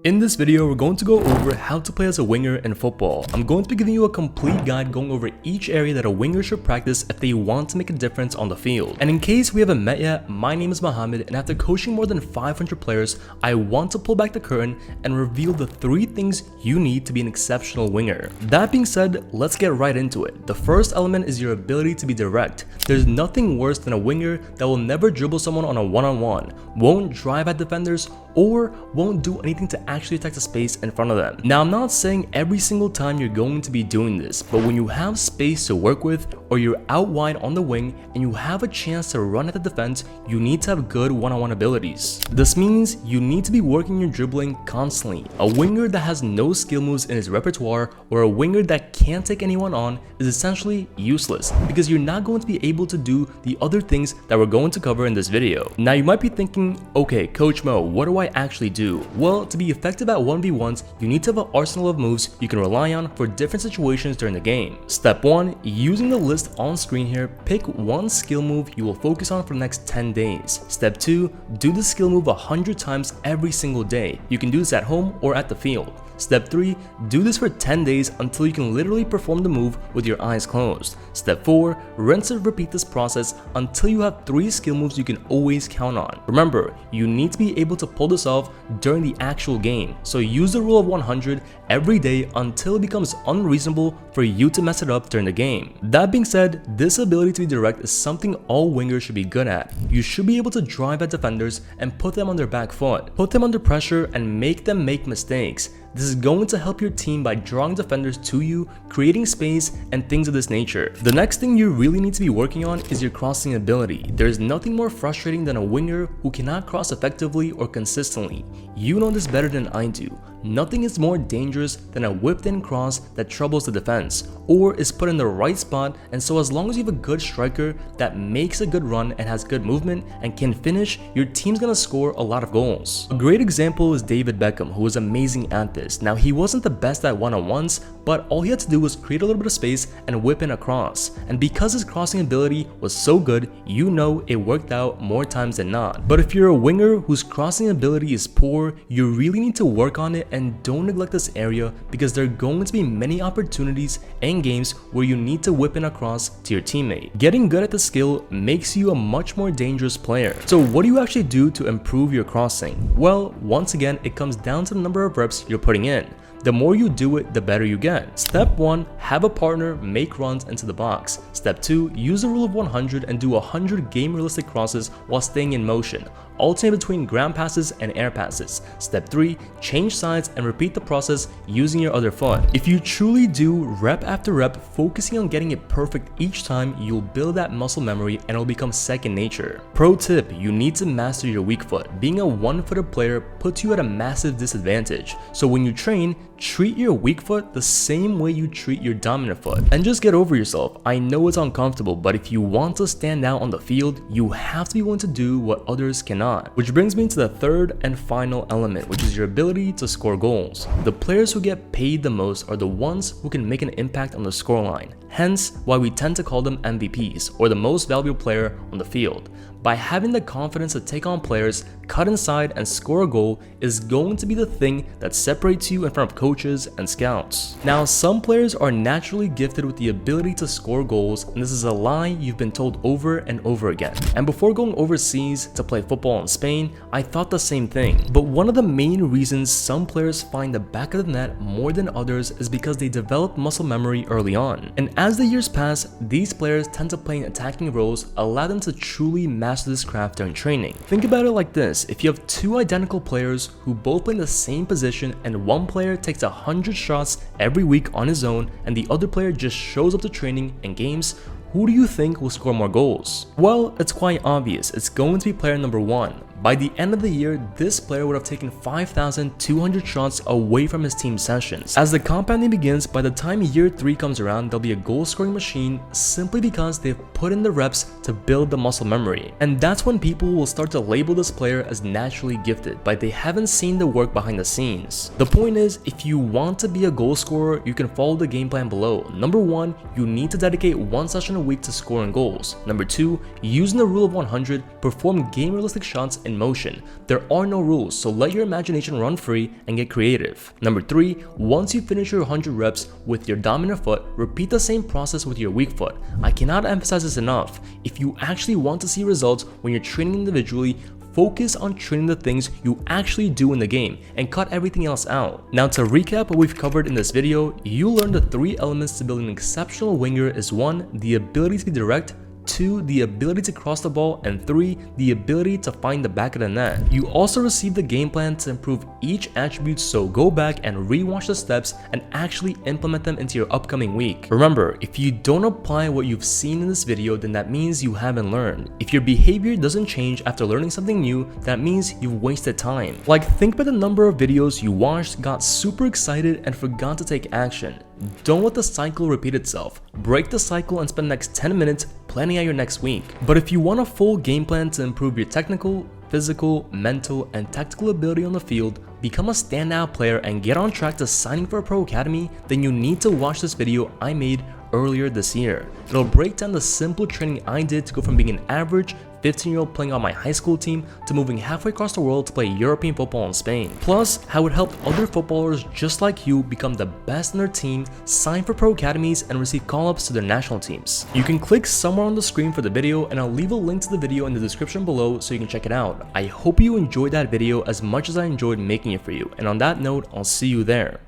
In this video, we're going to go over how to play as a winger in football. I'm going to be giving you a complete guide going over each area that a winger should practice if they want to make a difference on the field. And in case we haven't met yet, my name is Mohammed, and after coaching more than 500 players, I want to pull back the curtain and reveal the 3 things you need to be an exceptional winger. That being said, let's get right into it. The first element is your ability to be direct. There's nothing worse than a winger that will never dribble someone on a one-on-one, won't drive at defenders, or won't do anything to actually attack the space in front of them. Now, I'm not saying every single time you're going to be doing this, but when you have space to work with, or you're out wide on the wing and you have a chance to run at the defense, you need to have good one-on-one abilities. This means you need to be working your dribbling constantly. A winger that has no skill moves in his repertoire, or a winger that can't take anyone on, is essentially useless because you're not going to be able to do the other things that we're going to cover in this video. Now, you might be thinking, okay, Coach Mo, what do I actually do? Well, to be effective at 1v1s, you need to have an arsenal of moves you can rely on for different situations during the game. Step 1, using the list on screen here, pick one skill move you will focus on for the next 10 days. Step 2, do the skill move 100 times every single day. You can do this at home or at the field. Step 3, do this for 10 days until you can literally perform the move with your eyes closed. Step 4, rinse and repeat this process until you have 3 skill moves you can always count on. Remember, you need to be able to pull this off during the actual game, so use the rule of 100 every day until it becomes unreasonable for you to mess it up during the game. That being said, this ability to be direct is something all wingers should be good at. You should be able to drive at defenders and put them on their back foot, put them under pressure and make them make mistakes. This is going to help your team by drawing defenders to you, creating space, and things of this nature. The next thing you really need to be working on is your crossing ability. There's nothing more frustrating than a winger who cannot cross effectively or consistently. You know this better than I do. Nothing is more dangerous than a whipped in cross that troubles the defense or is put in the right spot, and so as long as you have a good striker that makes a good run and has good movement and can finish, your team's gonna score a lot of goals. A great example is David Beckham, who was amazing at this. Now, he wasn't the best at one-on-ones, but all he had to do was create a little bit of space and whip in a cross. And because his crossing ability was so good, you know it worked out more times than not. But if you're a winger whose crossing ability is poor, you really need to work on it and don't neglect this area, because there are going to be many opportunities and games where you need to whip in a cross to your teammate. Getting good at the skill makes you a much more dangerous player. So what do you actually do to improve your crossing? Well, once again, it comes down to the number of reps you're putting in. The more you do it, the better you get. Step 1, have a partner make runs into the box. Step 2, use the rule of 100 and do 100 game realistic crosses while staying in motion, alternate between ground passes and air passes. Step 3, change sides and repeat the process using your other foot. If you truly do rep after rep, focusing on getting it perfect each time, you'll build that muscle memory and it'll become second nature. Pro tip, you need to master your weak foot. Being a one-footed player puts you at a massive disadvantage. So when you train, treat your weak foot the same way you treat your dominant foot. And just get over yourself. I know it's uncomfortable, but if you want to stand out on the field, you have to be willing to do what others cannot. Which brings me to the third and final element, which is your ability to score goals. The players who get paid the most are the ones who can make an impact on the scoreline. Hence why we tend to call them MVPs, or the most valuable player on the field. By having the confidence to take on players, cut inside, and score a goal is going to be the thing that separates you in front of coaches and scouts. Now, some players are naturally gifted with the ability to score goals, and this is a lie you've been told over and over again. And before going overseas to play football in Spain, I thought the same thing. But one of the main reasons some players find the back of the net more than others is because they develop muscle memory early on. And as the years pass, these players tend to play in attacking roles, allow them to truly master this craft during training. Think about it like this: if you have 2 identical players who both play in the same position and one player takes 100 shots every week on his own and the other player just shows up to training and games, who do you think will score more goals? Well, it's quite obvious. It's going to be player number 1. By the end of the year, this player would have taken 5,200 shots away from his team sessions. As the compounding begins, by the time year 3 comes around, they'll be a goal scoring machine simply because they've put in the reps to build the muscle memory. And that's when people will start to label this player as naturally gifted, but they haven't seen the work behind the scenes. The point is, if you want to be a goal scorer, you can follow the game plan below. Number 1, you need to dedicate 1 session a week to scoring goals. Number 2, using the rule of 100, perform game realistic shots in in motion. There are no rules, so let your imagination run free and get creative. Number 3, once you finish your 100 reps with your dominant foot, repeat the same process with your weak foot. I cannot emphasize this enough. If you actually want to see results when you're training individually, focus on training the things you actually do in the game and cut everything else out. Now to recap what we've covered in this video, you learned the 3 elements to building an exceptional winger is 1, the ability to be direct, 2, the ability to cross the ball, and 3, the ability to find the back of the net. You also received the game plan to improve each attribute, so go back and rewatch the steps and actually implement them into your upcoming week. Remember, if you don't apply what you've seen in this video, then that means you haven't learned. If your behavior doesn't change after learning something new, that means you've wasted time. Like, think about the number of videos you watched, got super excited, and forgot to take action. Don't let the cycle repeat itself. Break the cycle and spend the next 10 minutes planning out your next week. But if you want a full game plan to improve your technical, physical, mental, and tactical ability on the field, become a standout player, and get on track to signing for a pro academy, then you need to watch this video I made earlier this year. It'll break down the simple training I did to go from being an average 15-year-old playing on my high school team to moving halfway across the world to play European football in Spain. Plus, how it helped other footballers just like you become the best in their team, sign for pro academies, and receive call-ups to their national teams. You can click somewhere on the screen for the video, and I'll leave a link to the video in the description below so you can check it out. I hope you enjoyed that video as much as I enjoyed making it for you, and on that note, I'll see you there.